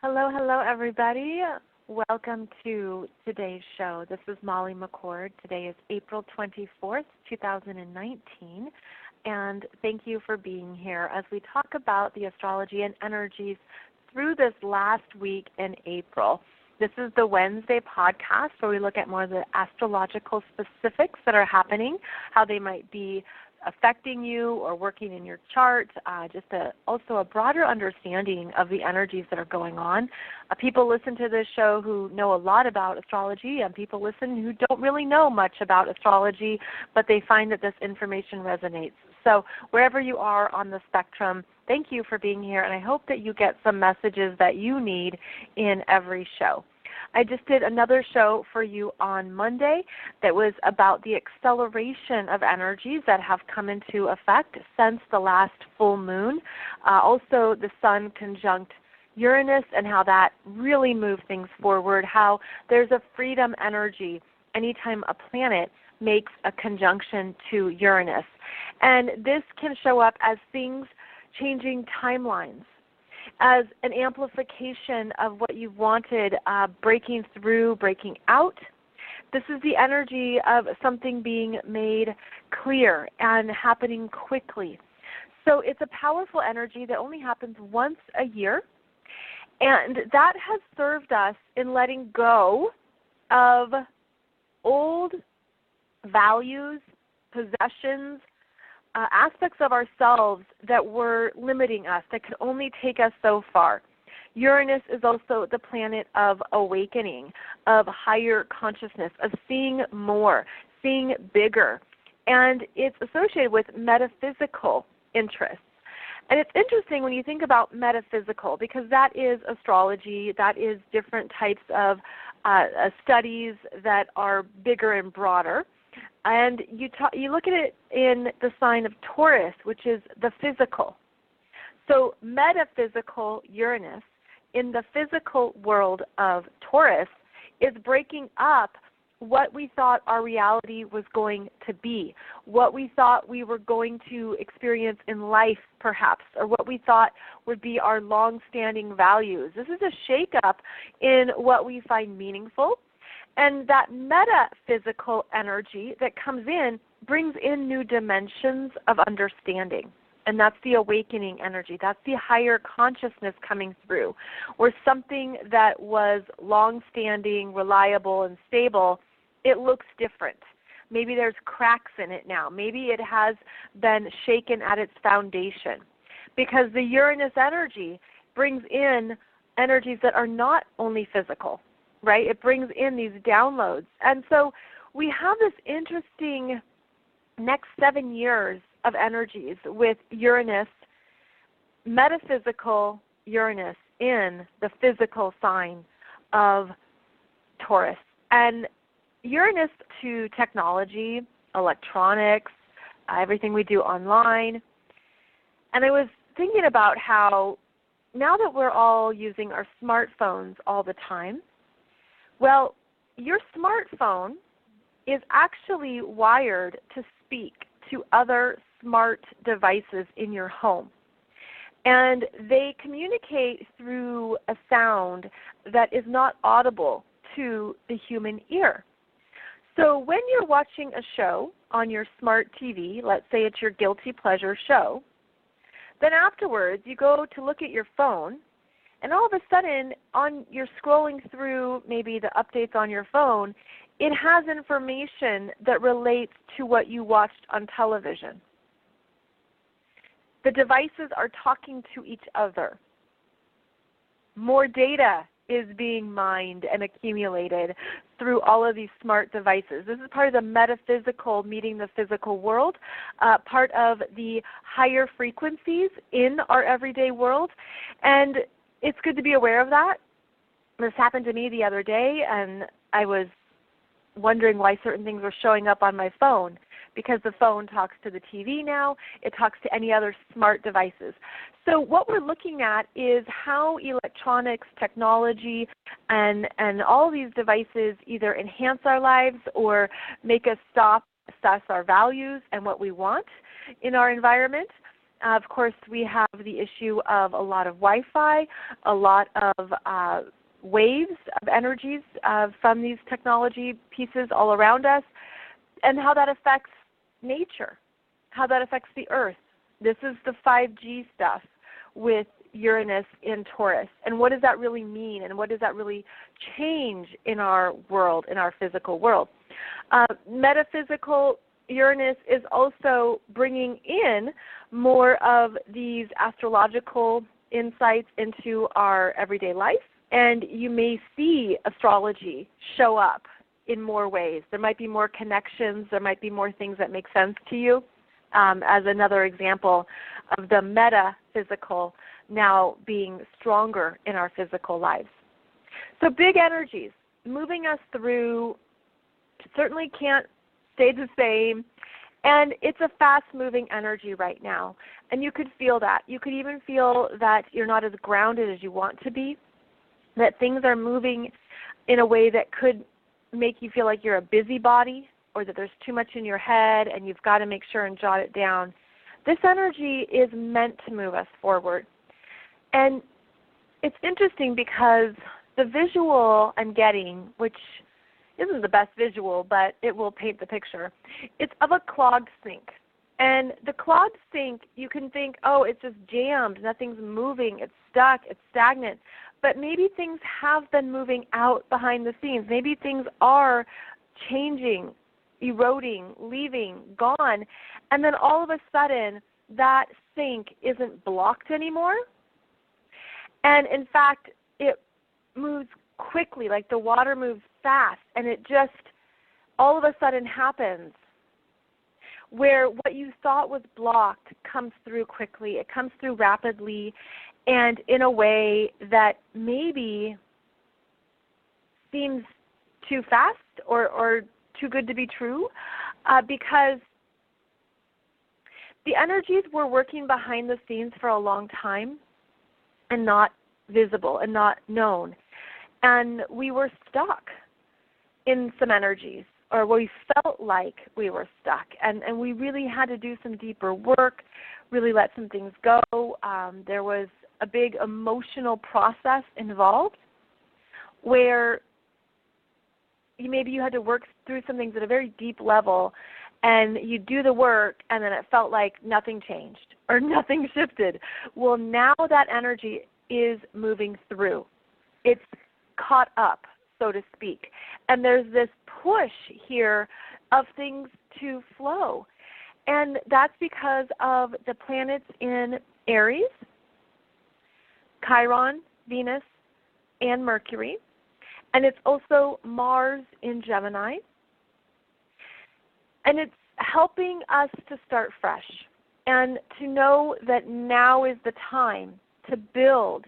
Hello, hello, everybody. Welcome to today's show. This is Molly McCord. Today is April 24th, 2019, and thank you for being here as we talk about the astrology and energies through this last week in April. This is the Wednesday podcast where we look at more of the astrological specifics that are happening, how they might be affecting you or working in your chart, also a broader understanding of the energies that are going on. People listen to this show who know a lot about astrology, and people listen who don't really know much about astrology, but they find that this information resonates. So wherever you are on the spectrum, thank you for being here, and I hope that you get some messages that you need in every show. I just did another show for you on Monday that was about the acceleration of energies that have come into effect since the last full moon. Also the Sun conjunct Uranus and how that really moved things forward, how there's a freedom energy anytime a planet makes a conjunction to Uranus. And this can show up as things changing timelines, as an amplification of what you wanted, breaking through, breaking out. This is the energy of something being made clear and happening quickly. So it's a powerful energy that only happens once a year, and that has served us in letting go of old values, possessions, aspects of ourselves that were limiting us, that could only take us so far. Uranus is also the planet of awakening, of higher consciousness, of seeing more, seeing bigger. And it's associated with metaphysical interests. And it's interesting when you think about metaphysical, because that is astrology, that is different types of studies that are bigger and broader. And you look at it in the sign of Taurus, which is the physical. So metaphysical Uranus in the physical world of Taurus is breaking up what we thought our reality was going to be, what we thought we were going to experience in life perhaps, or what we thought would be our long-standing values. This is a shake-up in what we find meaningful. And that metaphysical energy that comes in brings in new dimensions of understanding. And that's the awakening energy. That's the higher consciousness coming through, where something that was long-standing, reliable, and stable, it looks different. Maybe there's cracks in it now. Maybe it has been shaken at its foundation. Because the Uranus energy brings in energies that are not only physical, right? It brings in these downloads. And so we have this interesting next 7 years of energies with Uranus, metaphysical Uranus in the physical sign of Taurus. And Uranus to technology, electronics, everything we do online. And I was thinking about how now that we're all using our smartphones all the time, well, your smartphone is actually wired to speak to other smart devices in your home. And they communicate through a sound that is not audible to the human ear. So when you're watching a show on your smart TV, let's say it's your guilty pleasure show, then afterwards you go to look at your phone, and all of a sudden, you're scrolling through maybe the updates on your phone, it has information that relates to what you watched on television. The devices are talking to each other. More data is being mined and accumulated through all of these smart devices. This is part of the metaphysical meeting the physical world, part of the higher frequencies in our everyday world. And it's good to be aware of that. This happened to me the other day, and I was wondering why certain things were showing up on my phone, because the phone talks to the TV now. It talks to any other smart devices. So what we're looking at is how electronics, technology, and all these devices either enhance our lives or make us stop, assess our values and what we want in our environment. Of course, we have the issue of a lot of Wi-Fi, a lot of waves of energies from these technology pieces all around us, and how that affects nature, how that affects the Earth. This is the 5G stuff with Uranus in Taurus. And what does that really mean? And what does that really change in our world, in our physical world? Metaphysical Uranus is also bringing in more of these astrological insights into our everyday life. And you may see astrology show up in more ways. There might be more connections. There might be more things that make sense to you. As another example of the metaphysical now being stronger in our physical lives. So big energies moving us through, certainly can't stay the same, and it's a fast-moving energy right now, and you could feel that. You could even feel that you're not as grounded as you want to be, that things are moving in a way that could make you feel like you're a busybody, or that there's too much in your head and you've got to make sure and jot it down. This energy is meant to move us forward. And it's interesting because the visual I'm getting, which isn't the best visual, but it will paint the picture, it's of a clogged sink. And the clogged sink, you can think, oh, it's just jammed, nothing's moving, it's stuck, it's stagnant. But maybe things have been moving out behind the scenes. Maybe things are changing, eroding, leaving, gone, and then all of a sudden that sink isn't blocked anymore. And in fact, it moves quickly, like the water moves fast, and it just all of a sudden happens where what you thought was blocked comes through quickly. It comes through rapidly and in a way that maybe seems too fast or too good to be true, because the energies were working behind the scenes for a long time and not visible and not known. And we were stuck in some energies, or we felt like we were stuck. And we really had to do some deeper work, really let some things go. There was a big emotional process involved where maybe you had to work through some things at a very deep level, and you do the work, and then it felt like nothing changed or nothing shifted. Well, now that energy is moving through. It's caught up, so to speak. And there's this push here of things to flow. And that's because of the planets in Aries, Chiron, Venus, and Mercury. And it's also Mars in Gemini. And it's helping us to start fresh and to know that now is the time to build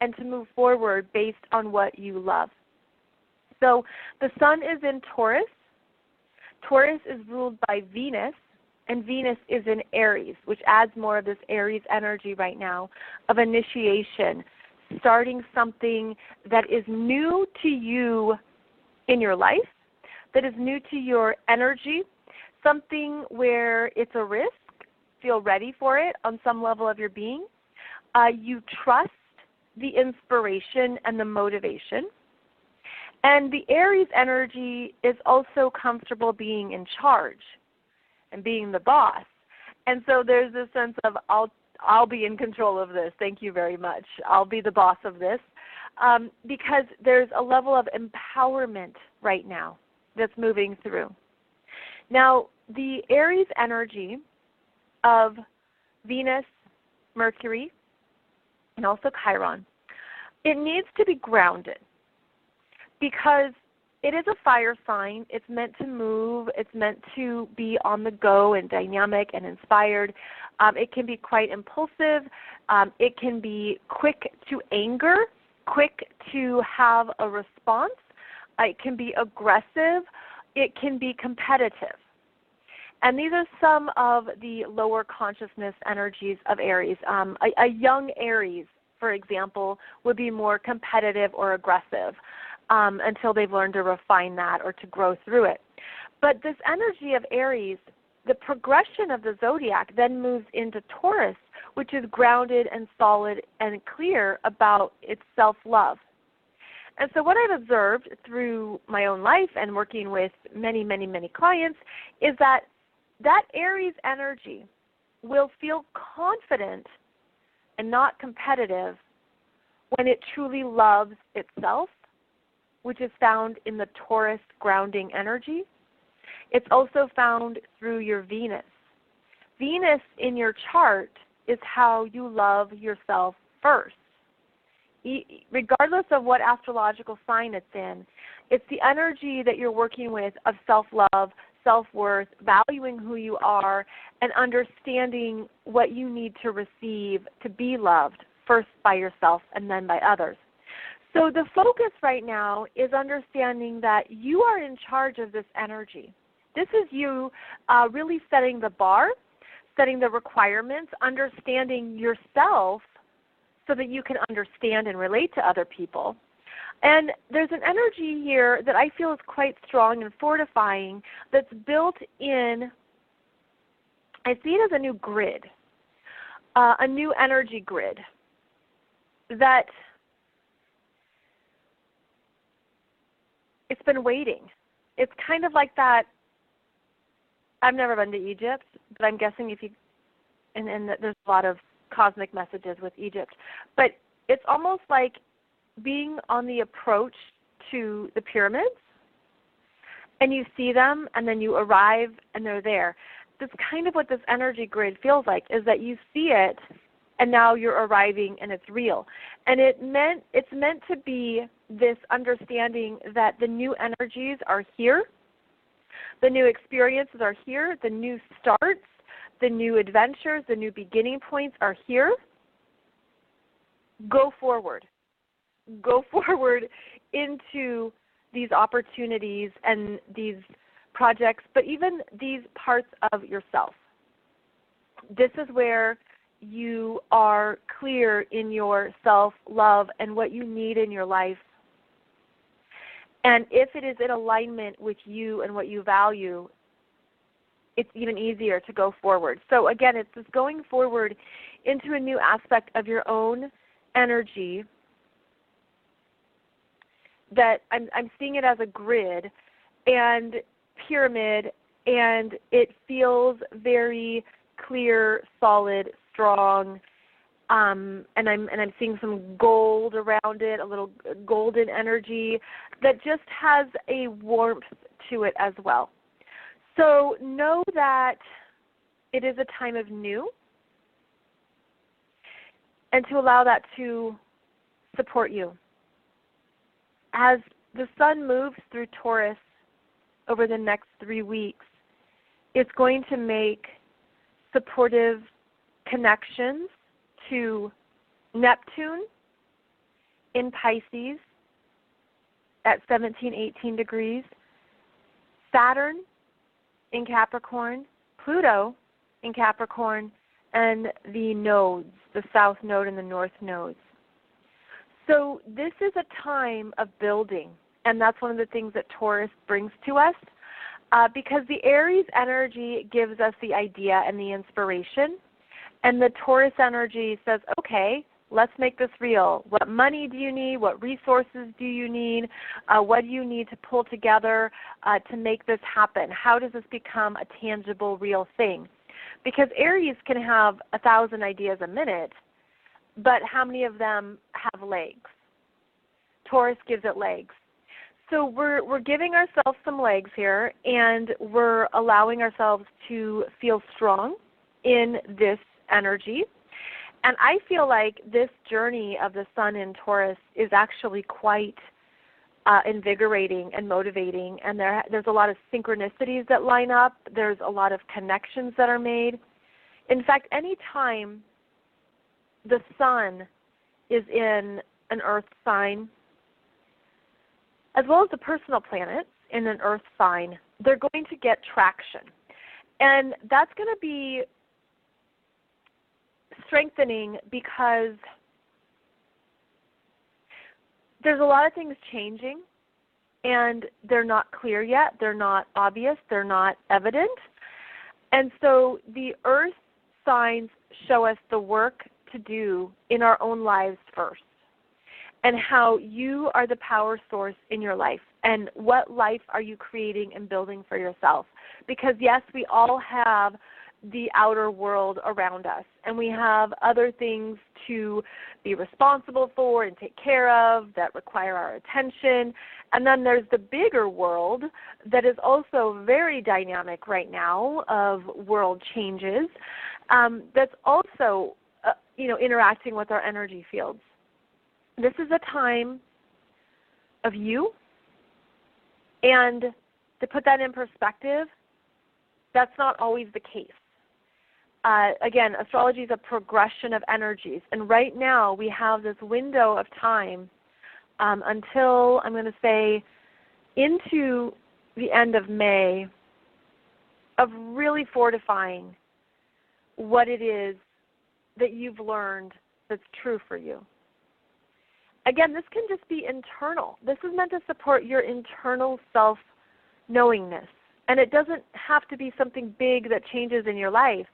and to move forward based on what you love. So the sun is in Taurus. Taurus is ruled by Venus, and Venus is in Aries, which adds more of this Aries energy right now of initiation, starting something that is new to you in your life, that is new to your energy, something where it's a risk, feel ready for it on some level of your being. You trust the inspiration and the motivation. And the Aries energy is also comfortable being in charge and being the boss. And so there's this sense of, I'll be in control of this. Thank you very much. I'll be the boss of this. Because there's a level of empowerment right now that's moving through. Now, the Aries energy of Venus, Mercury, and also Chiron, it needs to be grounded because it is a fire sign. It's meant to move. It's meant to be on the go and dynamic and inspired. It can be quite impulsive. It can be quick to anger, quick to have a response. It can be aggressive. It can be competitive. And these are some of the lower consciousness energies of Aries. A young Aries, for example, would be more competitive or aggressive until they've learned to refine that or to grow through it. But this energy of Aries the progression of the zodiac then moves into Taurus, which is grounded and solid and clear about its self-love. And so what I've observed through my own life and working with many, many, many clients is that Aries energy will feel confident and not competitive when it truly loves itself, which is found in the Taurus grounding energy. It's also found through your Venus. Venus in your chart is how you love yourself first. Regardless of what astrological sign it's in, it's the energy that you're working with of self-love, self-worth, valuing who you are, and understanding what you need to receive to be loved, first by yourself and then by others. So the focus right now is understanding that you are in charge of this energy. This is you really setting the bar, setting the requirements, understanding yourself so that you can understand and relate to other people. And there's an energy here that I feel is quite strong and fortifying that's built in, I see it as a new grid, a new energy grid that it's been waiting. It's kind of like that. I've never been to Egypt, but I'm guessing if you, and there's a lot of cosmic messages with Egypt, but it's almost like being on the approach to the pyramids, and you see them, and then you arrive, and they're there. That's kind of what this energy grid feels like, is that you see it, and now you're arriving, and it's real. And it's meant to be this understanding that the new energies are here, the new experiences are here, the new starts, the new adventures, the new beginning points are here. Go forward. Go forward into these opportunities and these projects, but even these parts of yourself. This is where you are clear in your self-love and what you need in your life. And if it is in alignment with you and what you value, it's even easier to go forward. So again, it's just going forward into a new aspect of your own energy that I'm seeing it as a grid and pyramid, and it feels very clear, solid, strong, and I'm seeing some gold around it, a little golden energy that just has a warmth to it as well. So know that it is a time of new, and to allow that to support you. As the sun moves through Taurus over the next 3 weeks, it's going to make supportive connections to Neptune in Pisces at 17, 18 degrees, Saturn in Capricorn, Pluto in Capricorn, and the nodes, the south node and the north nodes. So this is a time of building, and that's one of the things that Taurus brings to us, because the Aries energy gives us the idea and the inspiration, and the Taurus energy says, okay, let's make this real. What money do you need? What resources do you need? What do you need to pull together to make this happen? How does this become a tangible, real thing? Because Aries can have 1,000 ideas a minute, but how many of them have legs? Taurus gives it legs. So we're giving ourselves some legs here, and we're allowing ourselves to feel strong in this energy. And I feel like this journey of the sun in Taurus is actually quite invigorating and motivating, and there's a lot of synchronicities that line up. There's a lot of connections that are made. In fact, any time the sun is in an earth sign, as well as the personal planets in an earth sign, they're going to get traction. And that's going to be strengthening because there's a lot of things changing, and they're not clear yet. They're not obvious. They're not evident. And so the earth signs show us the work to do in our own lives first, and how you are the power source in your life, and what life are you creating and building for yourself. Because yes, we all have the outer world around us, and we have other things to be responsible for and take care of that require our attention. And then there's the bigger world that is also very dynamic right now of world changes, that's also interacting with our energy fields. This is a time of you, and to put that in perspective, that's not always the case. Again, astrology is a progression of energies, and right now we have this window of time until, I'm going to say, into the end of May, of really fortifying what it is that you've learned that's true for you. Again, this can just be internal. This is meant to support your internal self-knowingness, and it doesn't have to be something big that changes in your life.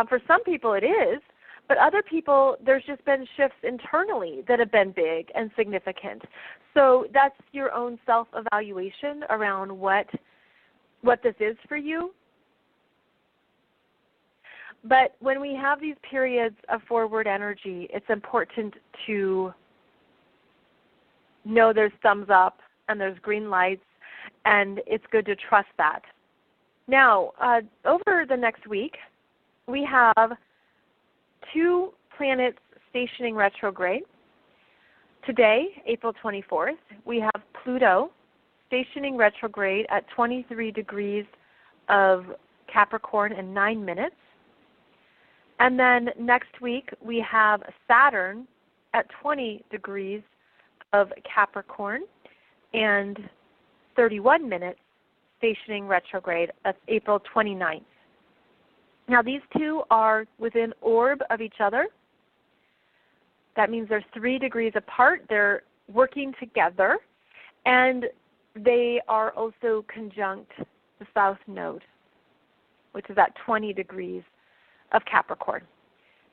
For some people it is, but other people there's just been shifts internally that have been big and significant. So that's your own self-evaluation around what this is for you. But when we have these periods of forward energy, it's important to know there's thumbs up and there's green lights, and it's good to trust that. Now, over the next week, we have 2 planets stationing retrograde. Today, April 24th, we have Pluto stationing retrograde at 23 degrees of Capricorn in 9 minutes. And then next week, we have Saturn at 20 degrees of Capricorn and 31 minutes stationing retrograde. That's April 29th. Now, these two are within orb of each other. That means they're 3 degrees apart. They're working together, and they are also conjunct the South Node, which is at 20 degrees of Capricorn.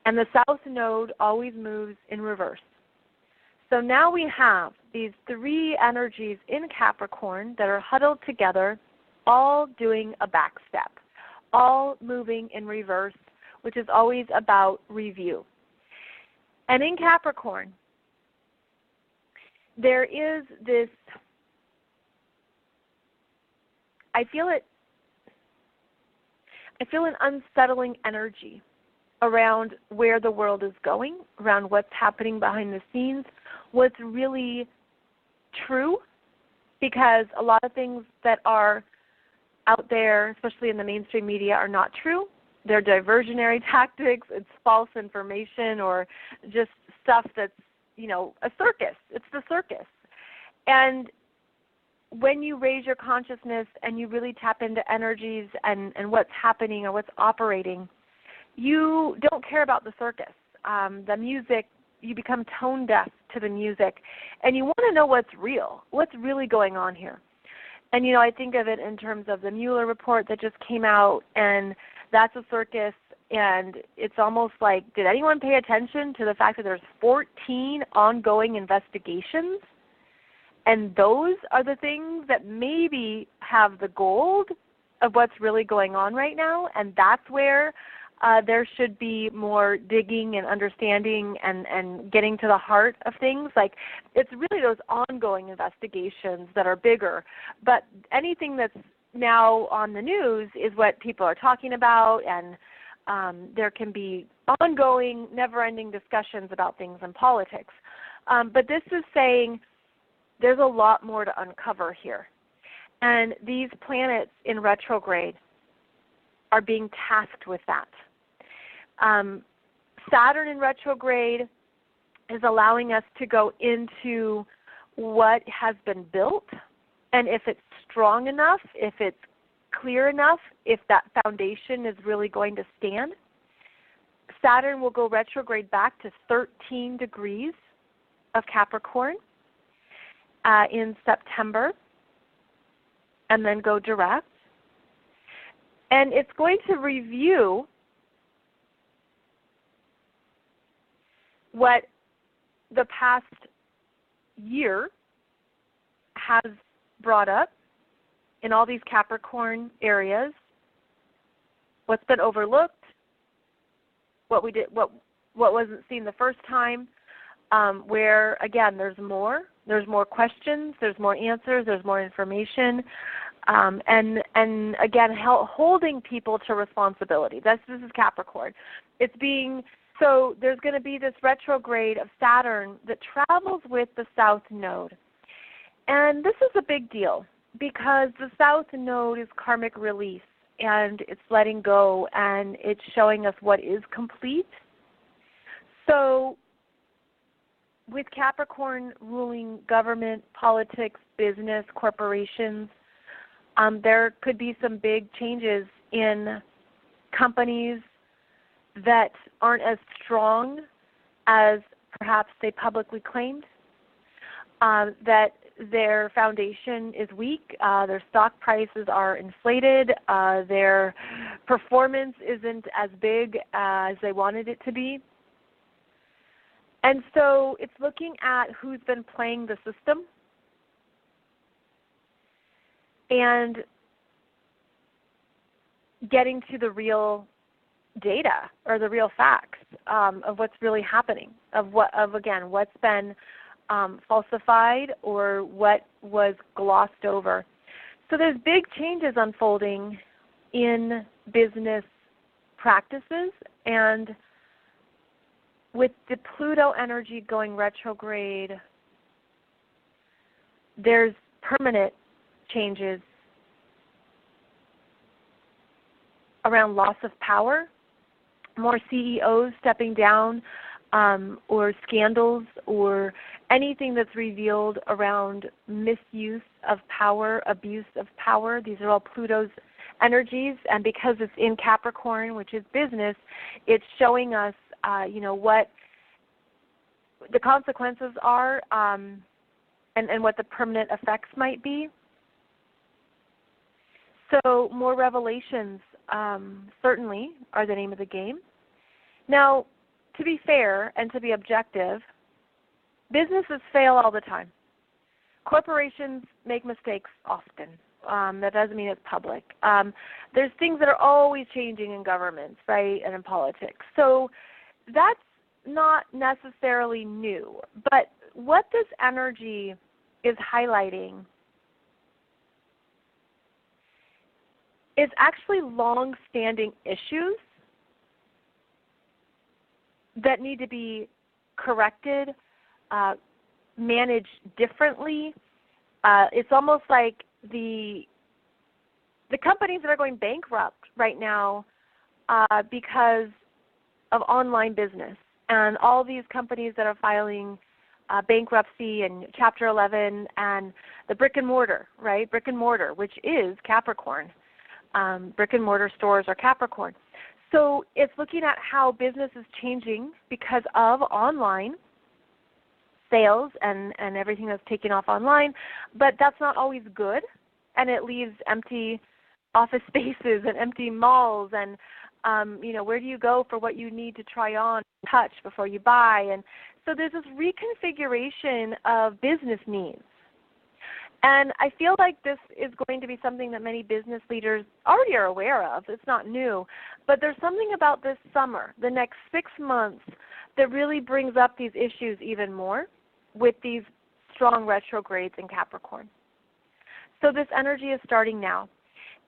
And the South Node always moves in reverse. So now we have these 3 energies in Capricorn that are huddled together, all doing a back step, all moving in reverse, which is always about review. And in Capricorn, there is this, I feel an unsettling energy around where the world is going, around what's happening behind the scenes, what's really true, because a lot of things that are out there, especially in the mainstream media, are not true. They're diversionary tactics. It's false information, or just stuff that's, a circus. It's the circus. And when you raise your consciousness and you really tap into energies and what's happening or what's operating, you don't care about the circus. The music, you become tone deaf to the music, and you want to know what's real, what's really going on here. And, I think of it in terms of the Mueller report that just came out, and that's a circus, and it's almost like, did anyone pay attention to the fact that there's 14 ongoing investigations? And those are the things that maybe have the gold of what's really going on right now, and that's where there should be more digging and understanding and getting to the heart of things. Like, it's really those ongoing investigations that are bigger. But anything that's now on the news is what people are talking about, and there can be ongoing, never-ending discussions about things in politics. But this is saying there's a lot more to uncover here. And these planets in retrograde are being tasked with that. Saturn in retrograde is allowing us to go into what has been built, and if it's strong enough, if it's clear enough, if that foundation is really going to stand. Saturn will go retrograde back to 13 degrees of Capricorn in September, and then go direct. And it's going to review what the past year has brought up in all these Capricorn areas, what's been overlooked, what we did, what wasn't seen the first time, where again there's more questions, there's more answers, there's more information, and again holding people to responsibility. This is Capricorn. So there's going to be this retrograde of Saturn that travels with the South Node. And this is a big deal because the South Node is karmic release, and it's letting go, and it's showing us what is complete. So with Capricorn ruling government, politics, business, corporations, there could be some big changes in companies that aren't as strong as perhaps they publicly claimed, that their foundation is weak, their stock prices are inflated, their performance isn't as big as they wanted it to be. And so it's looking at who's been playing the system and getting to the real data or the real facts of what's really happening, again what's been falsified or what was glossed over. So there's big changes unfolding in business practices, and with the Pluto energy going retrograde, there's permanent changes around loss of power, more CEOs stepping down, or scandals, or anything that's revealed around misuse of power, abuse of power. These are all Pluto's energies, and because it's in Capricorn, which is business, it's showing us, what the consequences are, and what the permanent effects might be. So more revelations certainly are the name of the game. Now, to be fair and to be objective, businesses fail all the time. Corporations make mistakes often. That doesn't mean it's public. There's things that are always changing in governments, right, and in politics. So that's not necessarily new. But what this energy is highlighting is actually long-standing issues that need to be corrected, managed differently. It's almost like the companies that are going bankrupt right now because of online business, and all these companies that are filing bankruptcy and Chapter 11, and the brick and mortar, right? Brick and mortar, which is Capricorn. Brick and mortar stores are Capricorn. So it's looking at how business is changing because of online sales and everything that's taken off online, but that's not always good, and it leaves empty office spaces and empty malls, and where do you go for what you need to try on, touch before you buy? And so there's this reconfiguration of business needs. And I feel like this is going to be something that many business leaders already are aware of. It's not new. But there's something about this summer, the next 6 months, that really brings up these issues even more with these strong retrogrades in Capricorn. So this energy is starting now.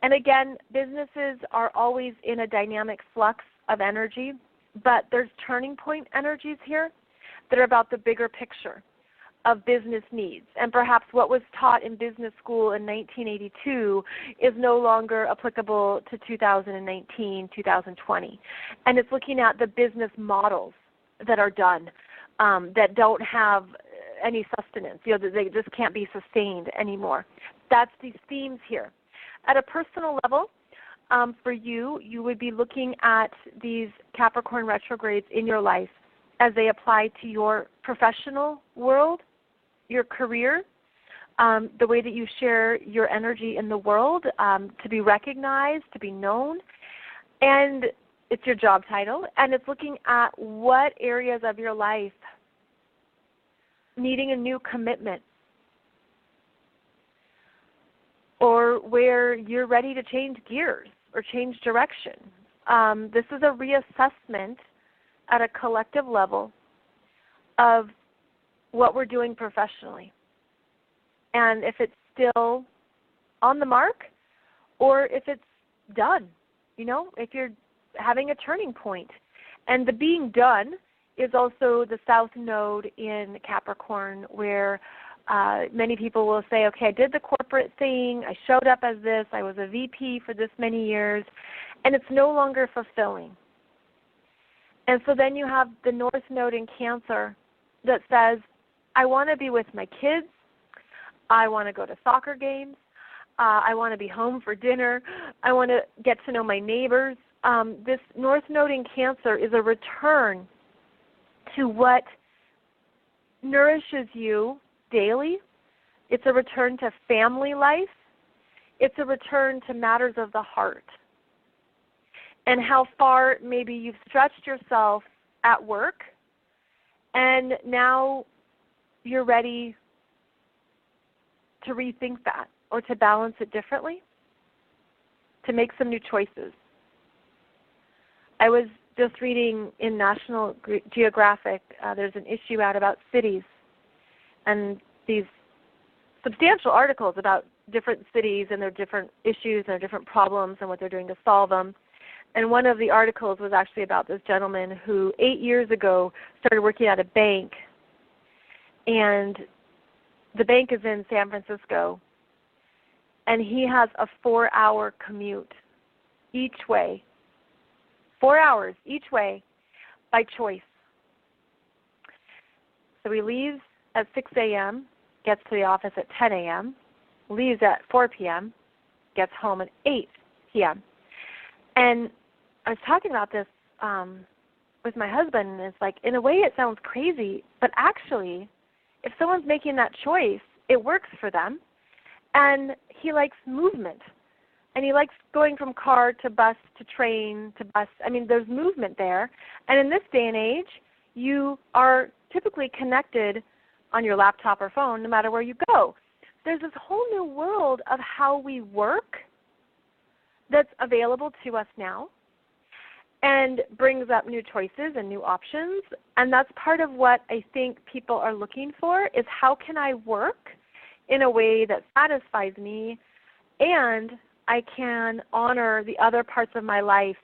And again, businesses are always in a dynamic flux of energy, but there's turning point energies here that are about the bigger picture of business needs. And perhaps what was taught in business school in 1982 is no longer applicable to 2019, 2020. And it's looking at the business models that are done that don't have any sustenance, they just can't be sustained anymore. That's these themes here. At a personal level, for you would be looking at these Capricorn retrogrades in your life as they apply to your professional world, your career, the way that you share your energy in the world, to be recognized, to be known. And it's your job title, and it's looking at what areas of your life needing a new commitment, or where you're ready to change gears or change direction. This is a reassessment at a collective level of what we're doing professionally, and if it's still on the mark or if it's done, if you're having a turning point. And the being done is also the South Node in Capricorn, where many people will say, okay, I did the corporate thing, I showed up as this, I was a VP for this many years, and it's no longer fulfilling. And so then you have the North Node in Cancer that says, I want to be with my kids, I want to go to soccer games, I want to be home for dinner, I want to get to know my neighbors. This North Node in Cancer is a return to what nourishes you daily. It's a return to family life. It's a return to matters of the heart. And how far maybe you've stretched yourself at work, and now you're ready to rethink that or to balance it differently, to make some new choices. I was just reading in National Geographic, there's an issue out about cities, and these substantial articles about different cities and their different issues and their different problems and what they're doing to solve them. And one of the articles was actually about this gentleman who 8 years ago started working at a bank, and the bank is in San Francisco, and he has a 4-hour commute each way. 4 hours each way by choice. So he leaves at 6 a.m., gets to the office at 10 a.m., leaves at 4 p.m., gets home at 8 p.m. And I was talking about this with my husband, and it's like, in a way it sounds crazy, but actually, if someone's making that choice, it works for them. And he likes movement. And he likes going from car to bus to train to bus. I mean, there's movement there. And in this day and age, you are typically connected on your laptop or phone no matter where you go. There's this whole new world of how we work that's available to us now and brings up new choices and new options. And that's part of what I think people are looking for, is how can I work in a way that satisfies me and I can honor the other parts of my life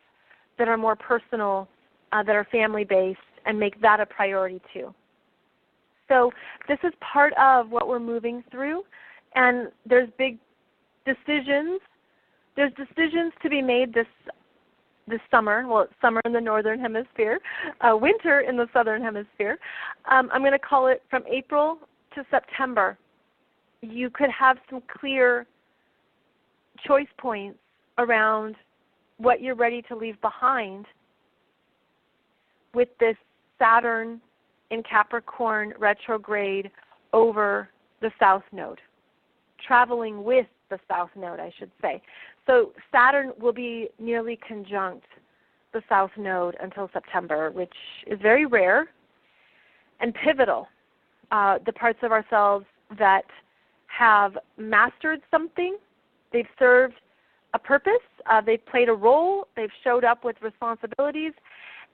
that are more personal, that are family-based, and make that a priority too. So this is part of what we're moving through, and there's big decisions. There's decisions to be made this summer. Well, it's summer in the northern hemisphere, winter in the southern hemisphere. I'm going to call it from April to September. You could have some clear choice points around what you're ready to leave behind with this Saturn in Capricorn retrograde over the South Node, traveling with the South Node, I should say. So Saturn will be nearly conjunct the South Node until September, which is very rare and pivotal. The parts of ourselves that have mastered something, they've served a purpose, they've played a role, they've showed up with responsibilities,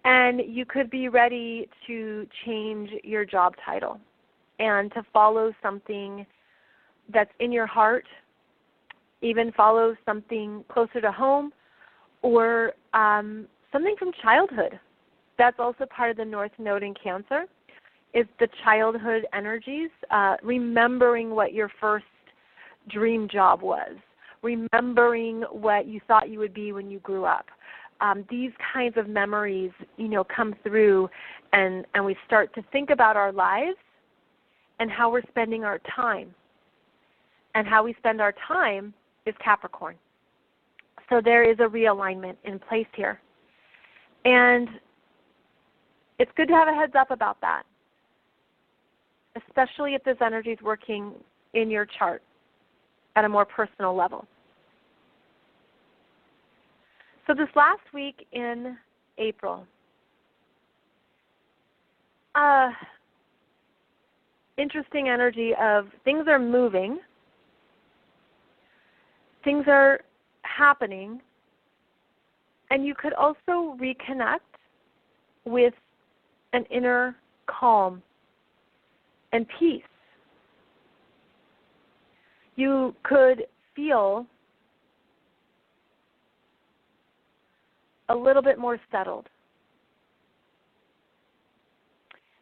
and you could be ready to change your job title and to follow something that's in your heart, even follow something closer to home, or something from childhood. That's also part of the North Node in Cancer, is the childhood energies, remembering what your first dream job was, remembering what you thought you would be when you grew up. These kinds of memories, come through, and we start to think about our lives and how we're spending our time. And how we spend our time is Capricorn. So there is a realignment in place here. And it's good to have a heads up about that, especially if this energy is working in your chart at a more personal level. So this last week in April, interesting energy of things are moving, things are happening, and you could also reconnect with an inner calm and peace. You could feel a little bit more settled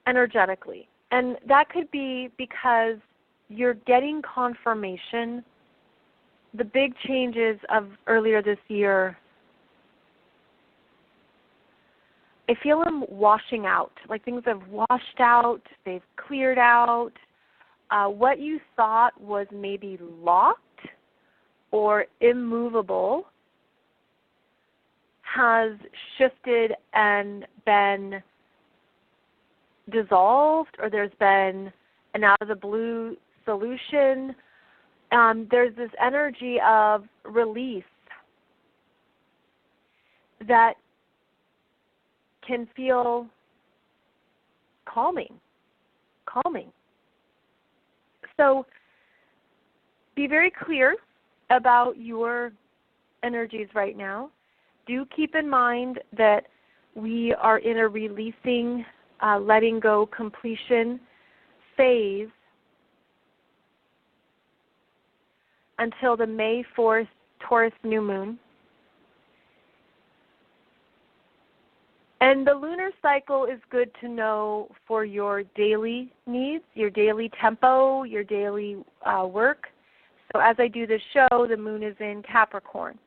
energetically. And that could be because you're getting confirmation. The big changes of earlier this year, I feel them washing out, like things have washed out, they've cleared out. What you thought was maybe locked or immovable has shifted and been dissolved, or there's been an out-of-the-blue solution. There's this energy of release that can feel calming. So be very clear about your energies right now. Do keep in mind that we are in a releasing, letting go, completion phase until the May 4th Taurus new moon. And the lunar cycle is good to know for your daily needs, your daily tempo, your daily work. So as I do this show, the moon is in Capricorn,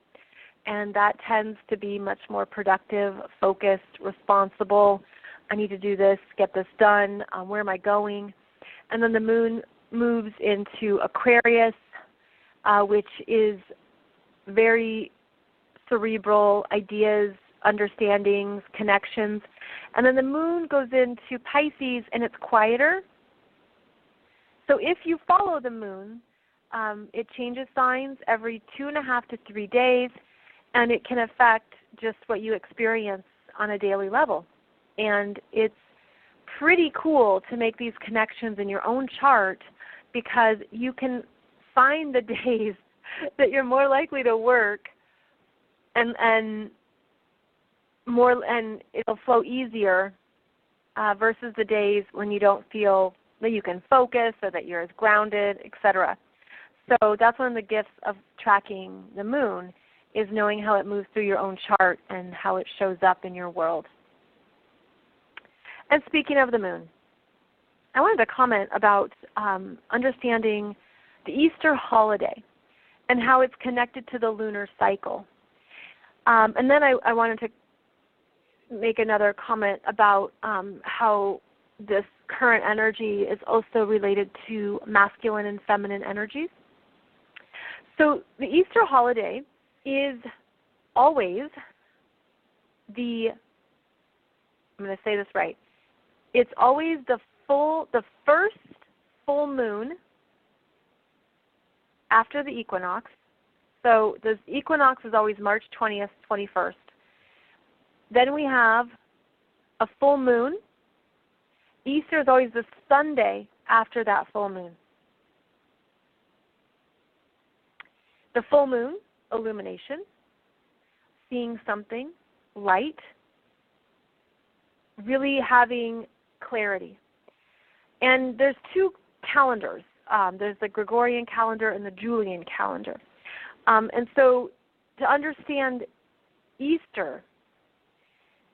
and that tends to be much more productive, focused, responsible. I need to do this, get this done, where am I going? And then the moon moves into Aquarius, which is very cerebral, ideas, understandings, connections. And then the moon goes into Pisces, and it's quieter. So if you follow the moon, it changes signs every 2.5 to 3 days, and it can affect just what you experience on a daily level. And it's pretty cool to make these connections in your own chart, because you can find the days that you're more likely to work and it'll flow easier versus the days when you don't feel that you can focus or that you're as grounded, etc. So that's one of the gifts of tracking the moon, is knowing how it moves through your own chart and how it shows up in your world. And speaking of the moon, I wanted to comment about understanding the Easter holiday and how it's connected to the lunar cycle. And then I wanted to make another comment about how this current energy is also related to masculine and feminine energies. So the Easter holiday is always I'm going to say this right, it's always the first full moon after the equinox. So the equinox is always March 20th, 21st. Then we have a full moon. Easter is always the Sunday after that full moon. The full moon, illumination, seeing something, light, really having clarity. And there's two calendars. There's the Gregorian calendar and the Julian calendar. And so to understand Easter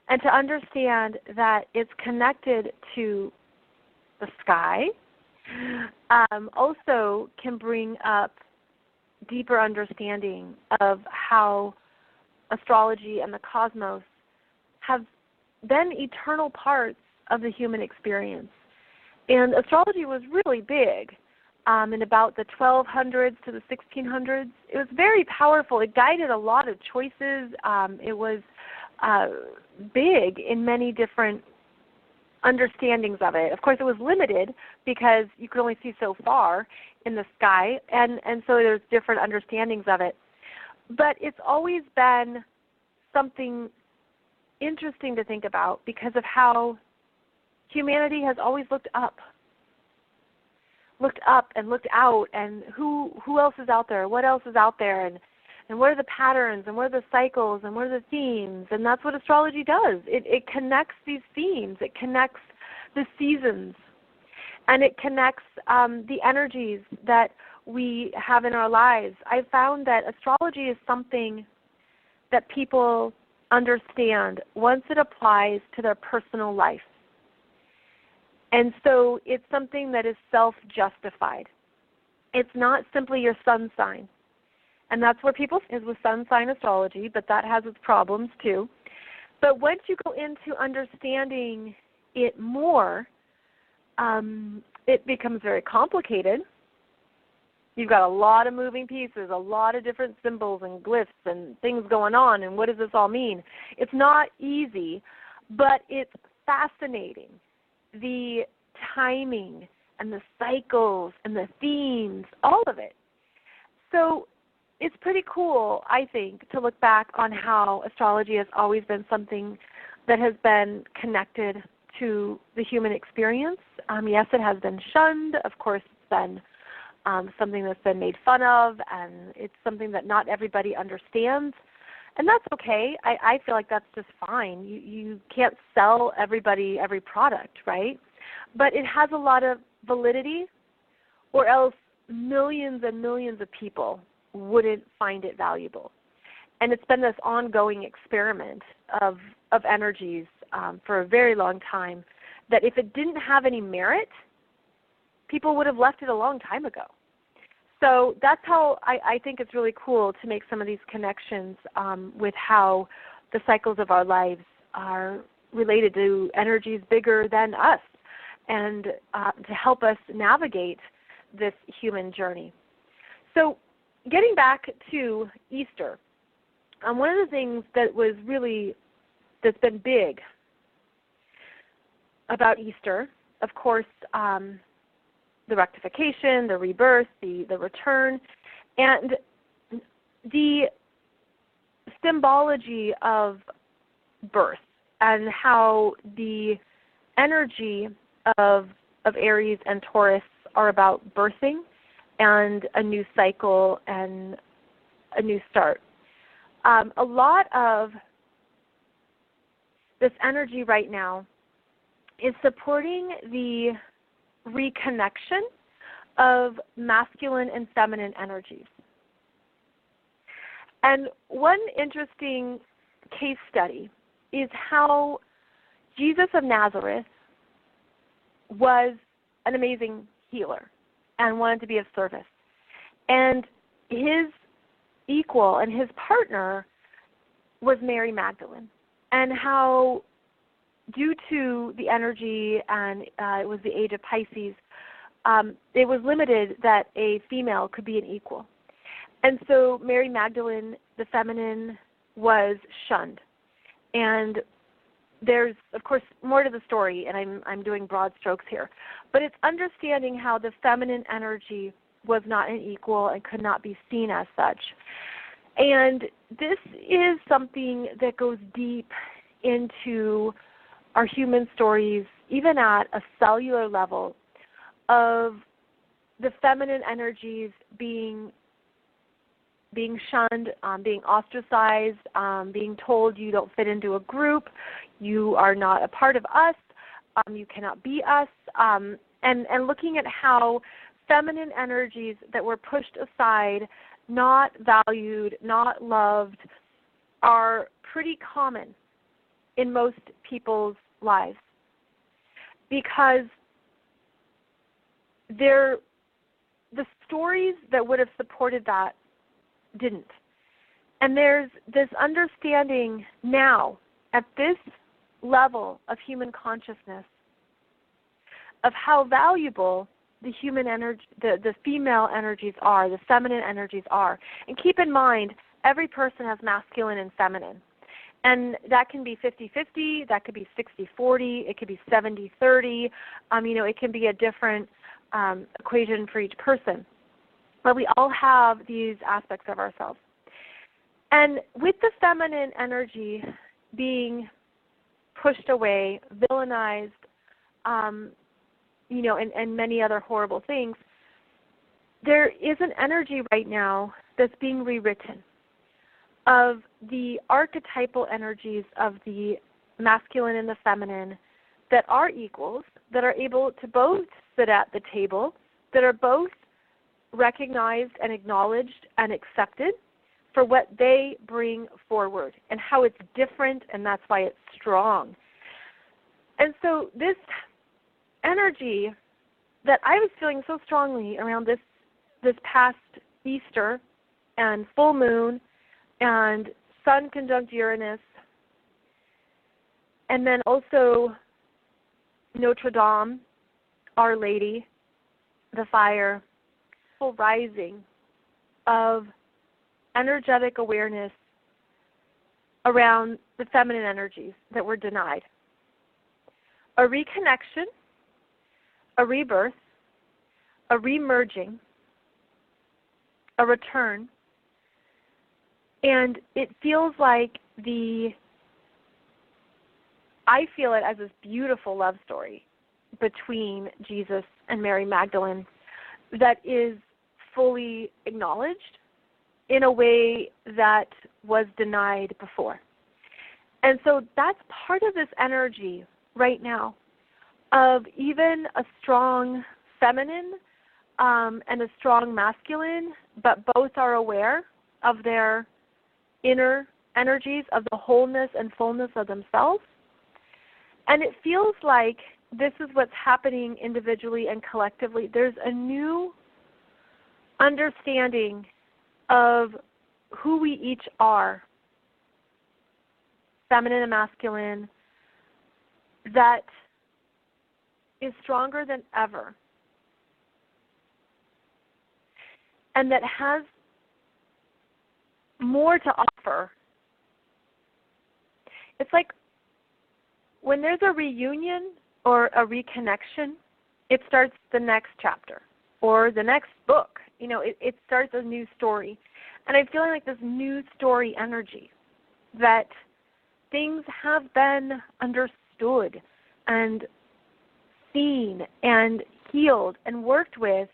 and to understand that it's connected to the sky also can bring up deeper understanding of how astrology and the cosmos have been eternal parts of the human experience. And astrology was really big in about the 1200s to the 1600s. It was very powerful. It guided a lot of choices. It was big in many different understandings of it. Of course, it was limited because you could only see so far in the sky, and so there's different understandings of it. But it's always been something interesting to think about because of how humanity has always looked up and looked out, and who else is out there, what else is out there, and what are the patterns, and what are the cycles, and what are the themes, and that's what astrology does. It connects these themes, it connects the seasons, and it connects the energies that we have in our lives. I've found that astrology is something that people understand once it applies to their personal life. And so it's something that is self-justified. It's not simply your sun sign. And that's where people is with sun sign astrology, but that has its problems too. But once you go into understanding it more, it becomes very complicated. You've got a lot of moving pieces, a lot of different symbols and glyphs and things going on, and what does this all mean? It's not easy, but it's fascinating. The timing and the cycles and the themes, all of it. So it's pretty cool, I think, to look back on how astrology has always been something that has been connected to the human experience. Yes, it has been shunned. Of course, it's been something that's been made fun of, and it's something that not everybody understands. And that's okay. I feel like that's just fine. You can't sell everybody every product, right? But it has a lot of validity, or else millions and millions of people wouldn't find it valuable. And it's been this ongoing experiment of energies for a very long time, that if it didn't have any merit, people would have left it a long time ago. So that's how I think it's really cool to make some of these connections with how the cycles of our lives are related to energies bigger than us, and to help us navigate this human journey. So getting back to Easter, one of the things that's been big about Easter, of course, the rectification, the rebirth, the return, and the symbology of birth, and how the energy of Aries and Taurus are about birthing and a new cycle and a new start. A lot of this energy right now is supporting the reconnection of masculine and feminine energies. And one interesting case study is how Jesus of Nazareth was an amazing healer and wanted to be of service. And his equal and his partner was Mary Magdalene, and how due to the energy, and it was the age of Pisces, it was limited that a female could be an equal. And so Mary Magdalene, the feminine, was shunned. And there's, of course, more to the story, and I'm doing broad strokes here. But it's understanding how the feminine energy was not an equal and could not be seen as such. And this is something that goes deep into our human stories, even at a cellular level, of the feminine energies being shunned, being ostracized, being told you don't fit into a group, you are not a part of us, you cannot be us, and looking at how feminine energies that were pushed aside, not valued, not loved, are pretty common in most people's lives, because the stories that would have supported that didn't. And there's this understanding now at this level of human consciousness of how valuable the human energy, the female energies are, the feminine energies are. And keep in mind, every person has masculine and feminine. And that can be 50-50, that could be 60-40, it could be 70-30. It can be a different equation for each person. But we all have these aspects of ourselves. And with the feminine energy being pushed away, villainized, and many other horrible things, there is an energy right now that's being rewritten of the archetypal energies of the masculine and the feminine that are equals, that are able to both sit at the table, that are both recognized and acknowledged and accepted for what they bring forward and how it's different, and that's why it's strong. And so this energy that I was feeling so strongly around this past Easter and full moon and Sun conjunct Uranus, and then also Notre Dame, Our Lady, the fire, full rising of energetic awareness around the feminine energies that were denied. A reconnection, a rebirth, a remerging, a return, and it feels like I feel it as this beautiful love story between Jesus and Mary Magdalene that is fully acknowledged in a way that was denied before. And so that's part of this energy right now of even a strong feminine and a strong masculine, but both are aware of their inner energies, of the wholeness and fullness of themselves. And it feels like this is what's happening individually and collectively. There's a new understanding of who we each are, feminine and masculine, that is stronger than ever, and that has more to offer. It's like when there's a reunion or a reconnection, it starts the next chapter or the next book. It starts a new story. And I'm feeling like this new story energy, that things have been understood and seen and healed and worked with,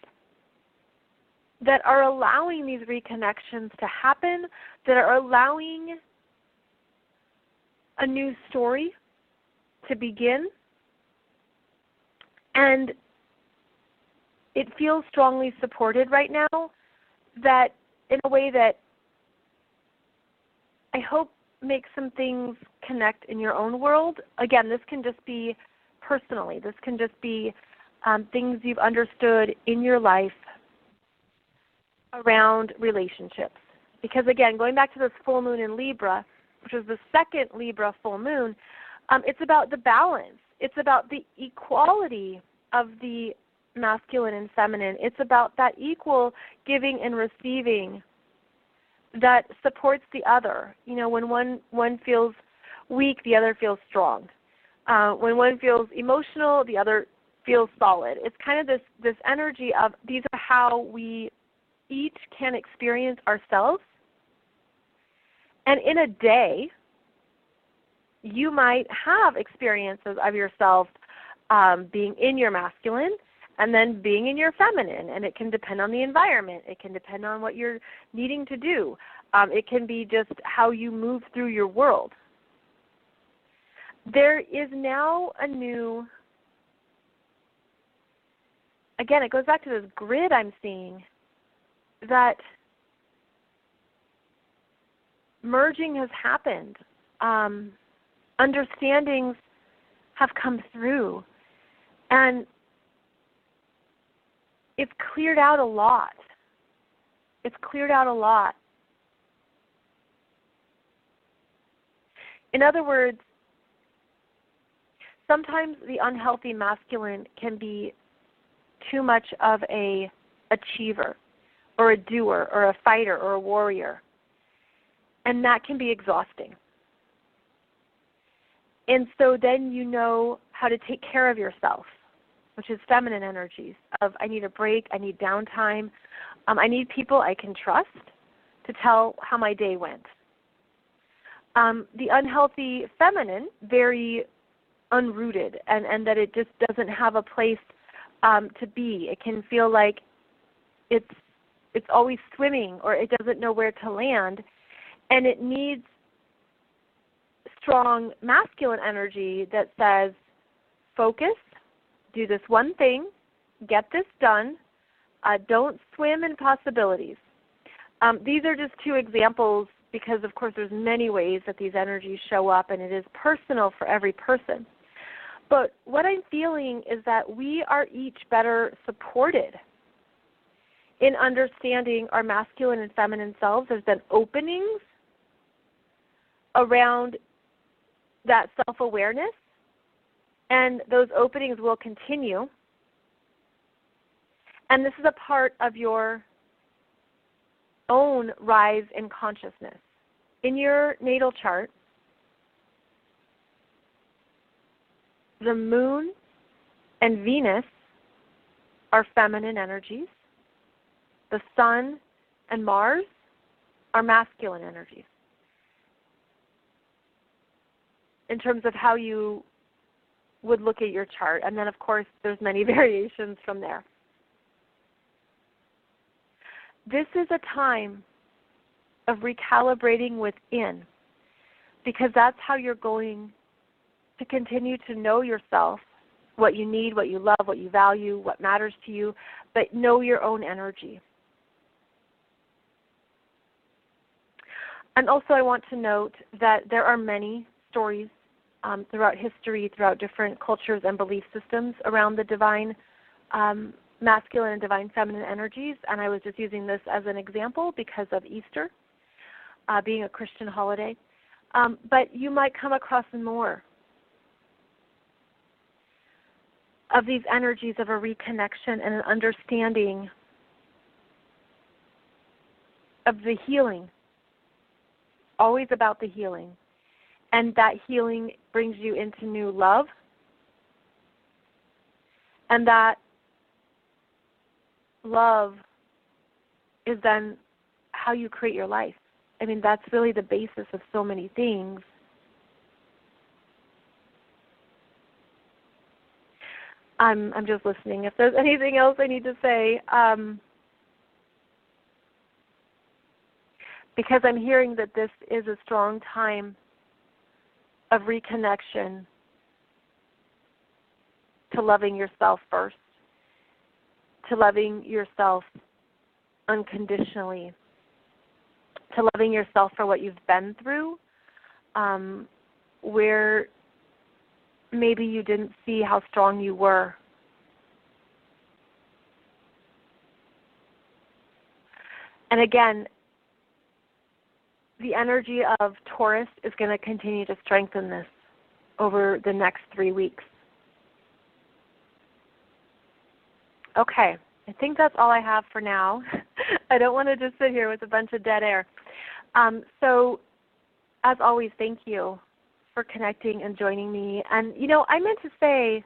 that are allowing these reconnections to happen, that are allowing a new story to begin. And it feels strongly supported right now, that in a way that I hope makes some things connect in your own world. Again, this can just be personally. This can just be things you've understood in your life around relationships. Because again, going back to this full moon in Libra, which was the second Libra full moon, it's about the balance. It's about the equality of the masculine and feminine. It's about that equal giving and receiving that supports the other. When one feels weak, the other feels strong. When one feels emotional, the other feels solid. It's kind of this energy of these are how we each can experience ourselves. And in a day, you might have experiences of yourself being in your masculine and then being in your feminine. And it can depend on the environment. It can depend on what you're needing to do. It can be just how you move through your world. There is now a new, again, it goes back to this grid I'm seeing, that merging has happened. Understandings have come through. And it's cleared out a lot. It's cleared out a lot. In other words, sometimes the unhealthy masculine can be too much of a achiever or a doer or a fighter or a warrior. And that can be exhausting. And so then you know how to take care of yourself, which is feminine energies of I need a break, I need downtime, I need people I can trust to tell how my day went. The unhealthy feminine, very unrooted, and that it just doesn't have a place to be. It can feel like it's always swimming, or it doesn't know where to land, and it needs strong masculine energy that says, focus, do this one thing, get this done, don't swim in possibilities. These are just two examples because, of course, there's many ways that these energies show up, and it is personal for every person. But what I'm feeling is that we are each better supported in understanding our masculine and feminine selves. There's been openings around that self-awareness, and those openings will continue. And this is a part of your own rise in consciousness. In your natal chart, the moon and Venus are feminine energies. The sun and Mars are masculine energies. In terms of how you would look at your chart. And then, of course, there's many variations from there. This is a time of recalibrating within, because that's how you're going to continue to know yourself, what you need, what you love, what you value, what matters to you, but know your own energy. And also I want to note that there are many stories throughout history, throughout different cultures and belief systems around the divine masculine and divine feminine energies, and I was just using this as an example because of Easter being a Christian holiday. But you might come across more of these energies of a reconnection and an understanding of the healing, always about the healing. And that healing brings you into new love. And that love is then how you create your life. I mean, that's really the basis of so many things. I'm just listening. If there's anything else I need to say, because I'm hearing that this is a strong time of reconnection to loving yourself first, to loving yourself unconditionally, to loving yourself for what you've been through, where maybe you didn't see how strong you were. And again, the energy of Taurus is going to continue to strengthen this over the next 3 weeks. Okay, I think that's all I have for now. I don't want to just sit here with a bunch of dead air. So, as always, thank you for connecting and joining me. And, you know, I meant to say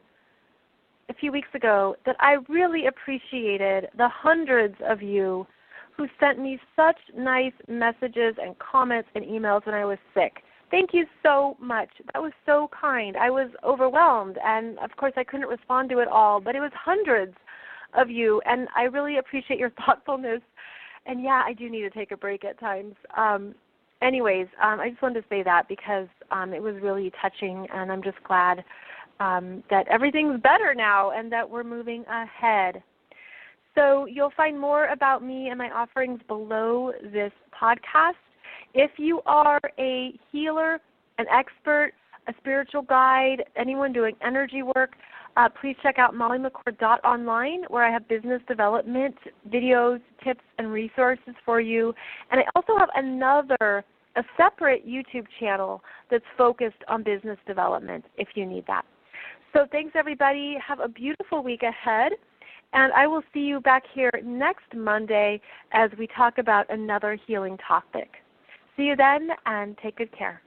a few weeks ago that I really appreciated the hundreds of you who sent me such nice messages and comments and emails when I was sick. Thank you so much. That was so kind. I was overwhelmed, and of course I couldn't respond to it all, but it was hundreds of you, and I really appreciate your thoughtfulness. And yeah, I do need to take a break at times. Anyways, I just wanted to say that because it was really touching, and I'm just glad that everything's better now and that we're moving ahead. So you'll find more about me and my offerings below this podcast. If you are a healer, an expert, a spiritual guide, anyone doing energy work, please check out mollymccord.online, where I have business development videos, tips, and resources for you. And I also have a separate YouTube channel that's focused on business development if you need that. So thanks, everybody. Have a beautiful week ahead. And I will see you back here next Monday as we talk about another healing topic. See you then, and take good care.